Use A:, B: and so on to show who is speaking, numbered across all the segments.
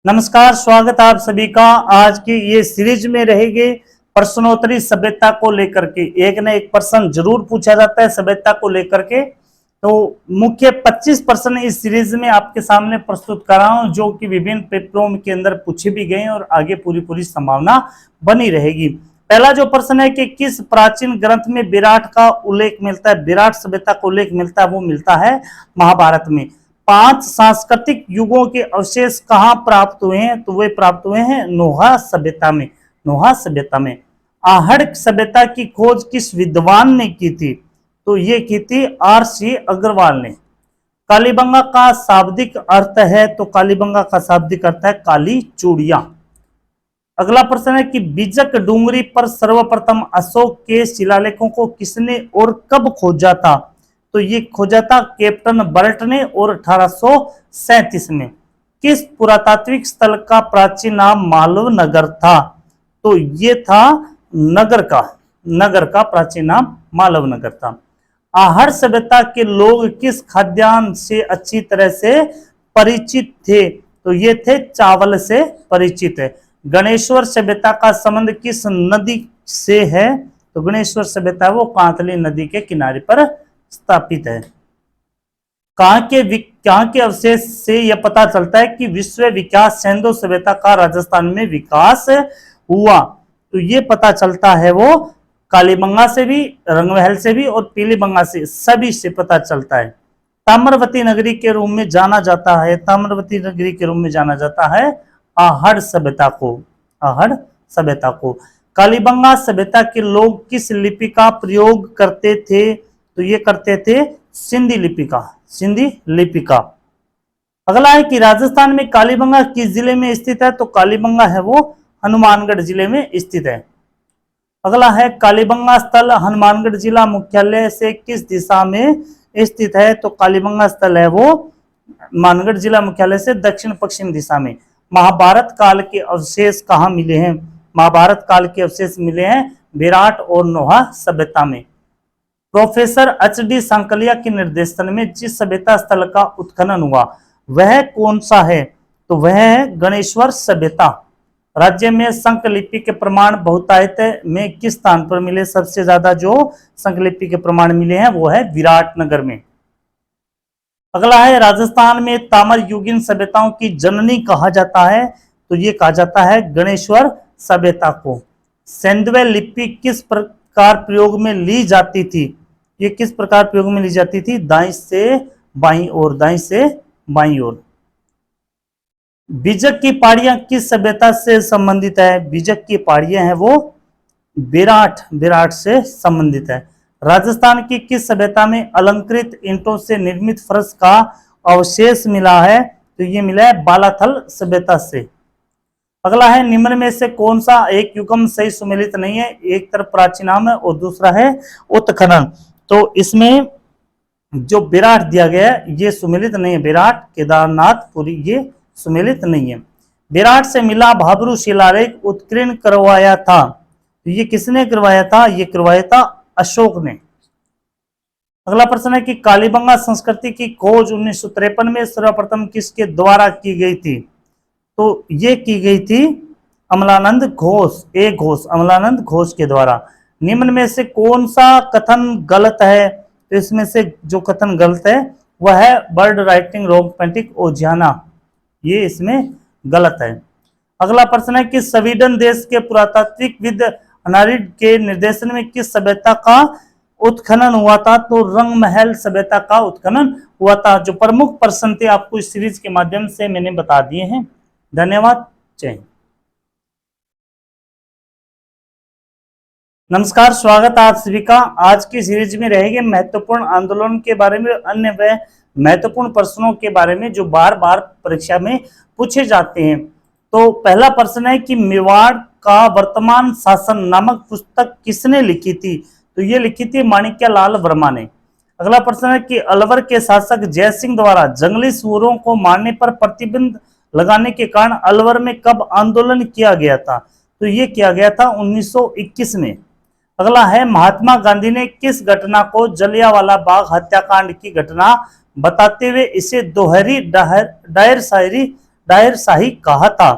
A: नमस्कार, स्वागत आप सभी का। आज की ये सीरीज में रहेगी प्रश्नोत्तरी सभ्यता को लेकर के। एक न एक प्रश्न जरूर पूछा जाता है सभ्यता को लेकर के। तो मुख्य 25 प्रश्न इस सीरीज में आपके सामने प्रस्तुत कर रहा हूं, जो कि विभिन्न पेपरों के अंदर पूछे भी गए और आगे पूरी संभावना बनी रहेगी। पहला जो प्रश्न है कि किस प्राचीन ग्रंथ में विराट का उल्लेख मिलता है, विराट सभ्यता का उल्लेख मिलता है, वो मिलता है महाभारत में। 5 सांस्कृतिक युगों के अवशेष कहाँ प्राप्त हुए हैं, तो वे प्राप्त हुए हैं नोहा सभ्यता में। नोहा सभ्यता में। आहड़ सभ्यता की खोज किस विद्वान ने की थी, तो ये की थी R.C. अग्रवाल ने। कालीबंगा का शाब्दिक अर्थ है, तो कालीबंगा का शाब्दिक अर्थ है काली चूड़ियां। अगला प्रश्न है कि बीजक डूंगरी पर सर्वप्रथम अशोक के शिलालेखों को किसने और कब खोजा था, तो ये खोजा था कैप्टन बर्ट ने और 1837 में। किस पुरातात्विक स्थल का प्राचीन नाम मालव नगर था, तो ये था नगर का प्राचीन नाम मालव नगर था। आहड़ सभ्यता के लोग किस खाद्यान्न से अच्छी तरह से परिचित थे, तो ये थे चावल से परिचित है। गणेश्वर सभ्यता का संबंध किस नदी से है, तो गणेश्वर सभ्यता वो कांतली नदी के किनारे पर स्थापित है। कहाँ के अवशेष से यह पता चलता है कि विश्व विख्यात सिंधु सभ्यता का राजस्थान में विकास हुआ, तो ये पता चलता है वो कालीबंगा से भी, रंगमहल से भी और पीलीबंगा से, सभी से पता चलता है। ताम्रवती नगरी के रूप में जाना जाता है, ताम्रवती नगरी के रूप में जाना जाता है आहड़ सभ्यता को, आहड़ सभ्यता को। कालीबंगा सभ्यता के लोग किस लिपि का प्रयोग करते थे, तो ये करते थे सिंधी लिपि का। अगला है कि राजस्थान में कालीबंगा किस जिले में स्थित है, तो कालीबंगा है वो हनुमानगढ़ जिले में स्थित है। अगला है कालीबंगा स्थल हनुमानगढ़ जिला मुख्यालय से किस दिशा में स्थित है, तो कालीबंगा स्थल है वो हनुमानगढ़ जिला मुख्यालय से दक्षिण पश्चिम दिशा में। महाभारत काल के अवशेष कहाँ मिले हैं, महाभारत काल के अवशेष मिले हैं विराट और नोहा सभ्यता में। Professor H.D. सांकलिया के निर्देशन में जिस सभ्यता स्थल का उत्खनन हुआ वह कौन सा है, तो वह है गणेश्वर सभ्यता। राज्य में संकलिपि के प्रमाण बहुतायत में किस स्थान पर मिले, सबसे ज्यादा जो संकलिपि के प्रमाण मिले हैं वो है विराटनगर में। अगला है राजस्थान में ताम्र युगीन सभ्यताओं की जननी कहा जाता है, तो ये कहा जाता है गणेश्वर सभ्यता को। सेंधवे लिपि किस प्रकार प्रयोग में ली जाती थी, ये किस प्रकार प्रयोग में ली जाती थी, दाईं से बाईं ओर, दाईं से बाईं ओर। बीजक की पहाड़ियां किस सभ्यता से संबंधित है, बीजक की पहाड़ियां हैं वो विराट से संबंधित है। राजस्थान की किस सभ्यता में अलंकृत ईंटों से निर्मित फर्श का अवशेष मिला है, तो ये मिला है बालाथल सभ्यता से। अगला है निम्न में से कौन सा एक युगम सही सुमेलित नहीं है, एक तरफ प्राचीनाम है और दूसरा है उत्खनन। तो इसमें जो विराट दिया गया है ये सुमेलित नहीं है, विराट केदारनाथ पुरी ये सुमेलित नहीं है। विराट से मिला भाबरू शिलालेख उत्कीर्ण करवाया था, तो ये किसने करवाया था, ये करवाया था अशोक ने। अगला प्रश्न है कि कालीबंगा संस्कृति की खोज 1953 में सर्वप्रथम किसके द्वारा की गई थी, तो ये की गई थी अमलानंद घोष के द्वारा। निम्न में से कौन सा कथन गलत है, तो इसमें से जो कथन गलत है वह है बर्ड राइटिंग रोमैंटिक ओजियाना, ये इसमें गलत है। अगला प्रश्न है कि स्वीडन देश के पुरातात्विकविद हनारिड के निर्देशन में किस सभ्यता का उत्खनन हुआ था, तो रंगमहल सभ्यता का उत्खनन हुआ था। जो प्रमुख प्रश्न थे आपको इस सीरीज के माध्यम से मैंने बता दिए हैं। धन्यवाद, जय हिंद। नमस्कार, स्वागत आप सभी का। आज की सीरीज में रहेंगे महत्वपूर्ण आंदोलन के बारे में, अन्य व महत्वपूर्ण प्रश्नों के बारे में जो बार बार परीक्षा में पूछे जाते हैं। तो पहला प्रश्न है कि मेवाड़ का वर्तमान शासन नामक पुस्तक किसने लिखी थी, तो ये लिखी थी माणिक्यलाल वर्मा ने। अगला प्रश्न है कि अलवर के शासक जयसिंह द्वारा जंगली सूरों को मारने पर प्रतिबंध लगाने के कारण अलवर में कब आंदोलन किया गया था, तो ये किया गया था 1921 में। अगला है महात्मा गांधी ने किस घटना को जलियांवाला बाग हत्याकांड की घटना बताते हुए इसे दोहरी डायर शायरी दायर शाही कहा था?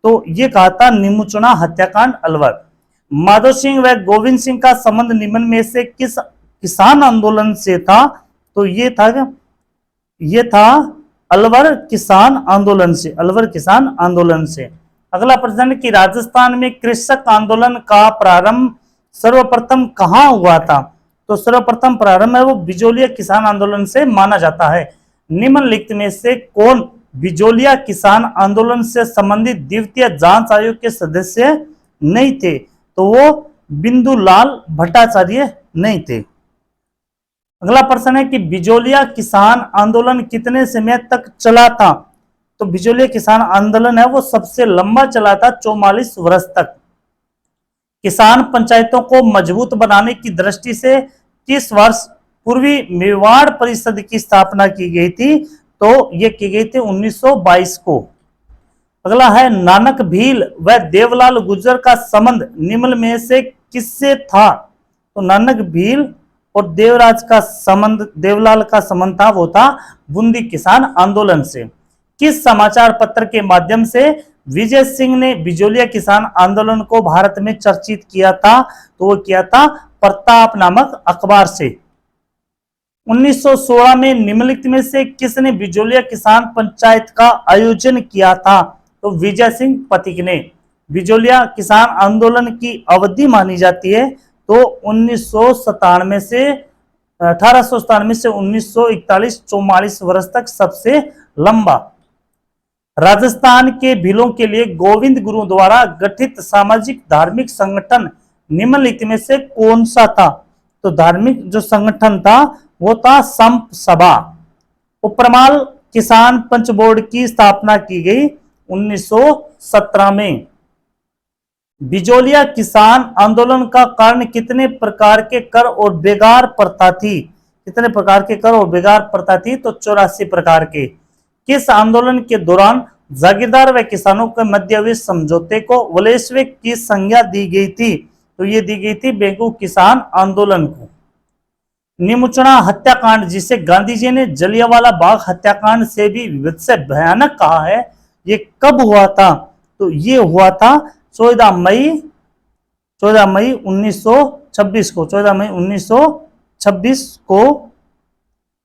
A: तो ये कहा था निमुचुना हत्याकांड अलवर। माधो सिंह व गोविंद सिंह का संबंध निम्न में से किस किसान आंदोलन से था? तो ये था अलवर किसान आंदोलन से, अलवर किसान आंदोलन से। अगला प्रश्न कि राजस्थान में कृषक आंदोलन का प्रारंभ सर्वप्रथम कहां हुआ था? तो सर्वप्रथम प्रारंभ है वो बिजोलिया किसान आंदोलन से माना जाता है। निम्नलिखित में से कौन बिजोलिया किसान आंदोलन से संबंधित द्वितीय जांच आयोग के सदस्य नहीं थे? तो वो बिंदुलाल भट्टाचार्य नहीं थे। अगला प्रश्न है कि बिजोलिया किसान आंदोलन कितने समय तक चला था? तो बिजोलिया किसान आंदोलन है वो सबसे लंबा चला था, 44 वर्ष तक। किसान पंचायतों को मजबूत बनाने की दृष्टि से किस वर्ष पूर्वी मेवाड़ परिषद की स्थापना की गई थी? तो ये की गई थी 1922 को। अगला है नानक भील व देवलाल गुर्जर का संबंध निम्न में से किससे था? तो नानक भील और देवलाल का संबंध था वो था बूंदी किसान आंदोलन से। किस समाचार पत्र के माध्यम से विजय सिंह ने बिजोलिया किसान आंदोलन को भारत में चर्चित किया था? तो वो किया था प्रताप नामक अखबार से। 1916 में निम्नलिखित में से किसने बिजोलिया किसान पंचायत का आयोजन किया था? तो विजय सिंह पथिक ने। बिजोलिया किसान आंदोलन की अवधि मानी जाती है तो 1897 से 1941 44 वर्ष तक सबसे लंबा। राजस्थान के भीलों के लिए गोविंद गुरु द्वारा गठित सामाजिक धार्मिक संगठन निम्नलिखित में से कौन सा था? तो धार्मिक जो संगठन था वो था संप सभा। उपरमाल किसान पंच बोर्ड की स्थापना की गई 1917 में। बिजोलिया किसान आंदोलन का कारण कितने प्रकार के कर और बेगार प्रथा थी? कितने प्रकार के कर और बेगार प्रथा थी? तो 84 प्रकार के। किस आंदोलन के दौरान जागीरदार व किसानों के मध्य हुए समझौते को वलेश्विक की संज्ञा दी गई थी? तो ये दी गई थी बेगू किसान आंदोलन को। निमुचना हत्याकांड जिसे गांधी जी ने जलियांवाला बाग हत्याकांड से भी विभत्स भयानक कहा है, ये कब हुआ था? तो ये हुआ था 14 मई 1926 को। 14 मई 1926 को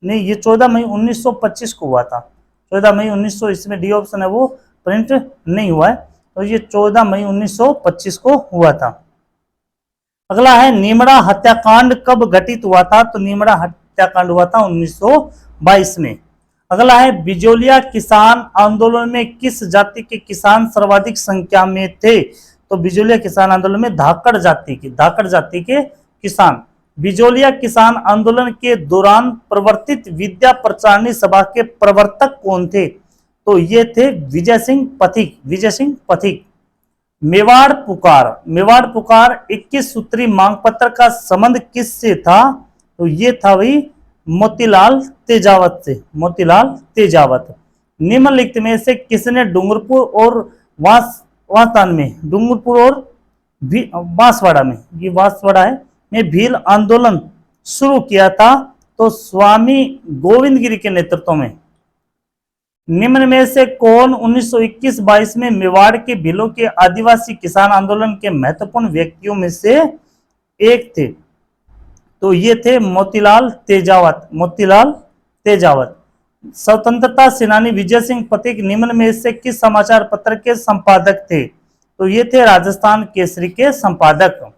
A: नहीं, ये 14 मई 1925 को हुआ था। 14 मई 1900 इसमें डी ऑप्शन है वो प्रिंट नहीं हुआ है, तो ये 14 मई 1925 को हुआ था। अगला है नीमड़ा हत्याकांड कब घटित हुआ था? तो नीमड़ा हत्याकांड हुआ था 1922 में। अगला है बिजोलिया किसान आंदोलन में किस जाति के किसान सर्वाधिक संख्या में थे? तो बिजोलिया किसान आंदोलन में धाकड़ जाति के किसान। बिजोलिया किसान आंदोलन के दौरान प्रवर्तित विद्या प्रचारणी सभा के प्रवर्तक कौन थे? तो ये थे विजय सिंह पथिक। मेवाड़ पुकार 21 सूत्री मांग पत्र का संबंध किससे था? तो ये था वही मोतीलाल तेजावत। निम्नलिखित में से किसने डूंगरपुर और बांसवाड़ा में भील आंदोलन शुरू किया था? तो स्वामी गोविंद गिरी के नेतृत्व में। निम्न में से कौन 1921-22 में मेवाड़ के भीलों के आदिवासी किसान आंदोलन के महत्वपूर्ण व्यक्तियों में से एक थे? तो ये थे मोतीलाल तेजावत। स्वतंत्रता सेनानी विजय सिंह पथिक निम्न में से किस समाचार पत्र के संपादक थे? तो ये थे राजस्थान केसरी के संपादक।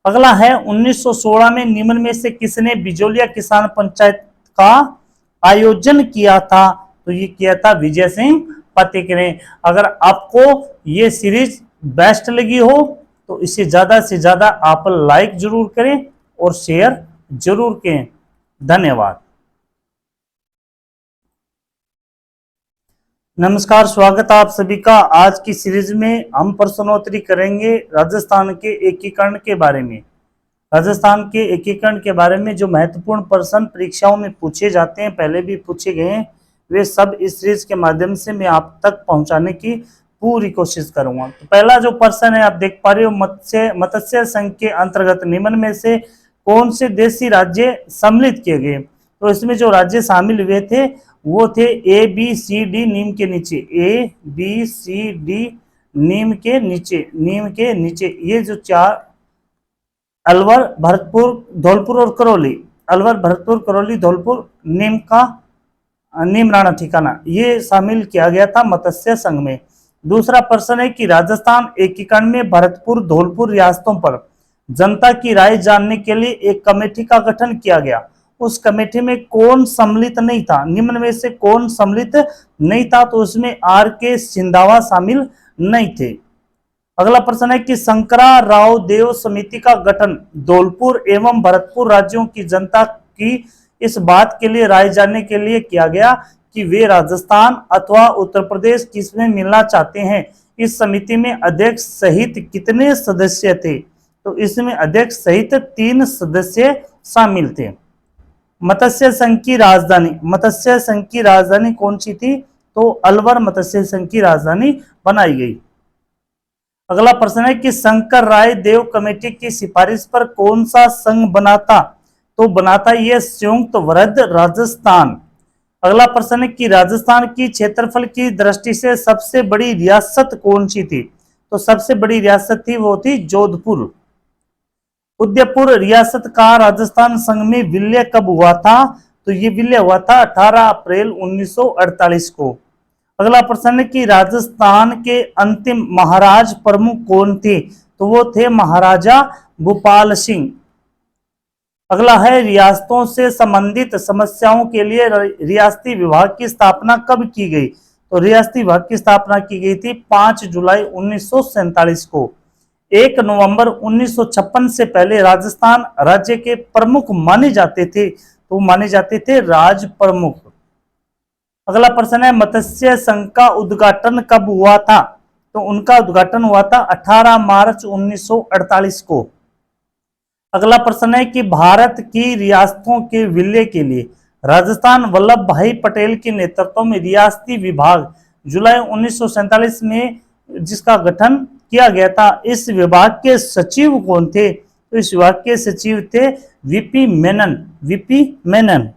A: अगला है 1916 में निम्न में से किसने बिजोलिया किसान पंचायत का आयोजन किया था? तो ये किया था विजय सिंह पथिक ने। अगर आपको ये सीरीज बेस्ट लगी हो तो इसे ज्यादा से ज्यादा आप लाइक जरूर करें और शेयर जरूर करें। धन्यवाद। नमस्कार, स्वागत है आप सभी का। आज की सीरीज में हम प्रश्नोत्तरी करेंगे राजस्थान के एकीकरण के बारे में। राजस्थान के एकीकरण के बारे में जो महत्वपूर्ण प्रश्न परीक्षाओं में पूछे जाते हैं, पहले भी पूछे गए हैं, वे सब इस सीरीज के माध्यम से मैं आप तक पहुंचाने की पूरी कोशिश करूंगा। तो पहला जो प्रश्न है आप देख पा रहे हो, मत्स्य संघ के अंतर्गत निम्न में से कौन से देशी राज्य सम्मिलित किए गए? तो इसमें जो राज्य शामिल हुए थे वो थे ABCD नीम के नीचे, ABCD नीम के नीचे ये जो चार, अलवर, भरतपुर, धौलपुर और करौली, अलवर, भरतपुर, करौली, धौलपुर, नीम राणा ठिकाना, ये शामिल किया गया था मत्स्य संघ में। दूसरा प्रश्न है कि राजस्थान एकीकरण में भरतपुर, धौलपुर रियासतों पर जनता की राय जानने के लिए एक कमेटी का गठन किया गया। उस कमेटी में कौन सम्मिलित नहीं था? निम्न में से कौन सम्मिलित नहीं था? तो उसमें RK सिंधावा शामिल नहीं थे। अगला प्रश्न है कि शंकरा राव देव समिति का गठन धौलपुर एवं भरतपुर राज्यों की जनता की इस बात के लिए राय जानने के लिए किया गया कि वे राजस्थान अथवा उत्तर प्रदेश किसमें मिलना चाहते हैं। इस समिति में अध्यक्ष सहित कितने सदस्य थे? तो इसमें अध्यक्ष सहित 3 सदस्य शामिल थे। मत्स्य संघ की राजधानी कौन सी थी? तो अलवर मत्स्य संघ की राजधानी बनाई गई। अगला प्रश्न है कि शंकर राय देव कमेटी की सिफारिश पर कौन सा संघ बना था? तो बना था यह संयुक्त वृहद राजस्थान। अगला प्रश्न है कि राजस्थान की क्षेत्रफल की दृष्टि से सबसे बड़ी रियासत कौन सी थी? तो सबसे बड़ी रियासत थी वो थी जोधपुर। उदयपुर रियासत का राजस्थान संघ में विलय कब हुआ था? तो ये विलय हुआ था 18 अप्रैल 1948 को। अगला प्रश्न है कि राजस्थान के अंतिम महाराज प्रमुख कौन थे? तो वो थे महाराजा भूपाल सिंह। अगला है रियासतों से संबंधित समस्याओं के लिए रियासती विभाग की स्थापना कब की गई? तो रियासती विभाग की स्थापना की गई थी 5 जुलाई 1947 को। 1 नवंबर 1956 से पहले राजस्थान राज्य के प्रमुख माने जाते थे, तो माने जाते थे राज प्रमुख। अगला प्रश्न है मत्स्य संघ का उद्घाटन कब हुआ था? तो उनका उद्घाटन हुआ था 18 मार्च 1948 को। अगला प्रश्न है कि भारत की रियासतों के विलय के लिए राजस्थान वल्लभ भाई पटेल के नेतृत्व में रियासती विभाग जुलाई 1947 में जिसका गठन किया गया था, इस विभाग के सचिव कौन थे? तो इस विभाग के सचिव थे वीपी मेनन।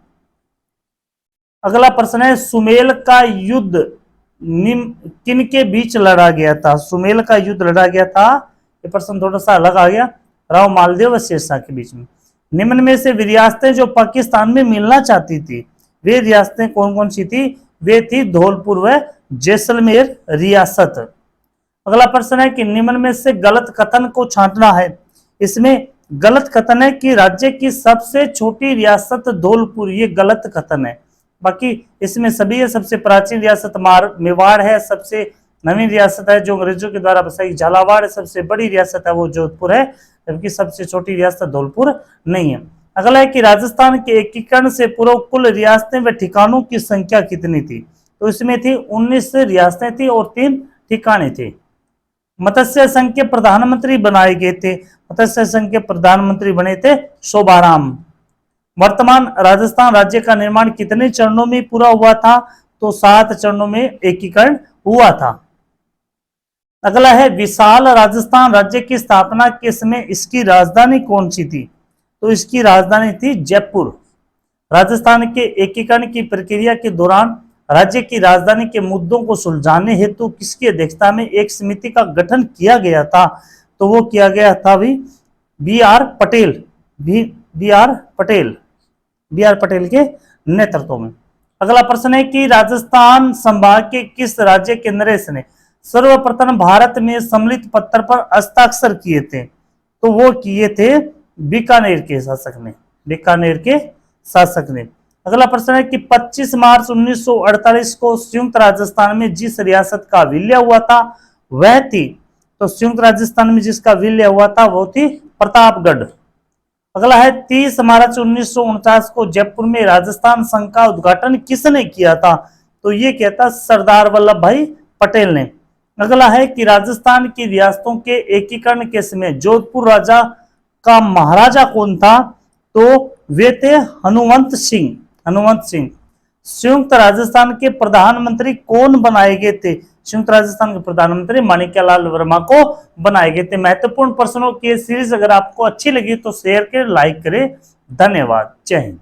A: अगला प्रश्न है सुमेल का युद्ध किन के बीच लड़ा गया था? सुमेल का युद्ध लड़ा गया था, ये प्रश्न थोड़ा सा अलग आ गया, राव मालदेव व शेरशाह के बीच में। निम्न में से रियासतें जो पाकिस्तान में मिलना चाहती थी वे रियासतें कौन कौन सी थी? वे थी धौलपुर व जैसलमेर रियासत। अगला प्रश्न है कि निम्न में से गलत कथन को छांटना है। इसमें गलत कथन है कि राज्य की सबसे छोटी रियासत धौलपुर, ये गलत कथन है। बाकी इसमें सभी है, सबसे प्राचीन रियासत मेवाड़ है, सबसे नवीन रियासत है जो अंग्रेजों के द्वारा बसाई झालावाड़ है, सबसे बड़ी रियासत है वो जोधपुर है, जबकि सबसे छोटी रियासत धौलपुर नहीं है। अगला है कि राजस्थान के एकीकरण से पूर्व कुल रियासतें व ठिकानों की संख्या कितनी थी? तो इसमें थी 19 रियासतें थी और 3 ठिकाने थे। मत्स्य संघ के प्रधानमंत्री बनाए गए थे, मत्स्य संघ के प्रधानमंत्री बने थे शोभाराम। वर्तमान राजस्थान राज्य का निर्माण कितने चरणों में पूरा हुआ था? तो 7 चरणों में एकीकरण हुआ था। अगला है विशाल राजस्थान राज्य की स्थापना के समय इसकी राजधानी कौन सी थी? तो इसकी राजधानी थी जयपुर। राजस्थान के एकीकरण की प्रक्रिया के दौरान राज्य की राजधानी के मुद्दों को सुलझाने हेतु किसकी अध्यक्षता में एक समिति का गठन किया गया था? तो वो किया गया था बी आर पटेल के नेतृत्व में। अगला प्रश्न है कि राजस्थान संभाग के किस राज्य के नरेश ने सर्वप्रथम भारत में सम्मिलित पत्र पर हस्ताक्षर किए थे? तो वो किए थे बीकानेर के शासक ने। अगला प्रश्न है कि 25 मार्च 1948 को संयुक्त राजस्थान में जिस रियासत का विलय हुआ था वह थी, तो संयुक्त राजस्थान में जिसका विलय हुआ था वो थी प्रतापगढ़। अगला है 30 मार्च 1949 को जयपुर में राजस्थान संघ का उद्घाटन किसने किया था? तो ये किया था सरदार वल्लभ भाई पटेल ने। अगला है कि राजस्थान की रियासतों के एकीकरण के समय जोधपुर राजा का महाराजा कौन था? तो वे थे हनुमंत सिंह। संयुक्त राजस्थान के प्रधानमंत्री कौन बनाए गए थे? संयुक्त राजस्थान के प्रधानमंत्री माणिक्यलाल वर्मा को बनाए गए थे। महत्वपूर्ण प्रश्नों की सीरीज अगर आपको अच्छी लगी तो शेयर करें, लाइक करें। धन्यवाद। जय हिंद।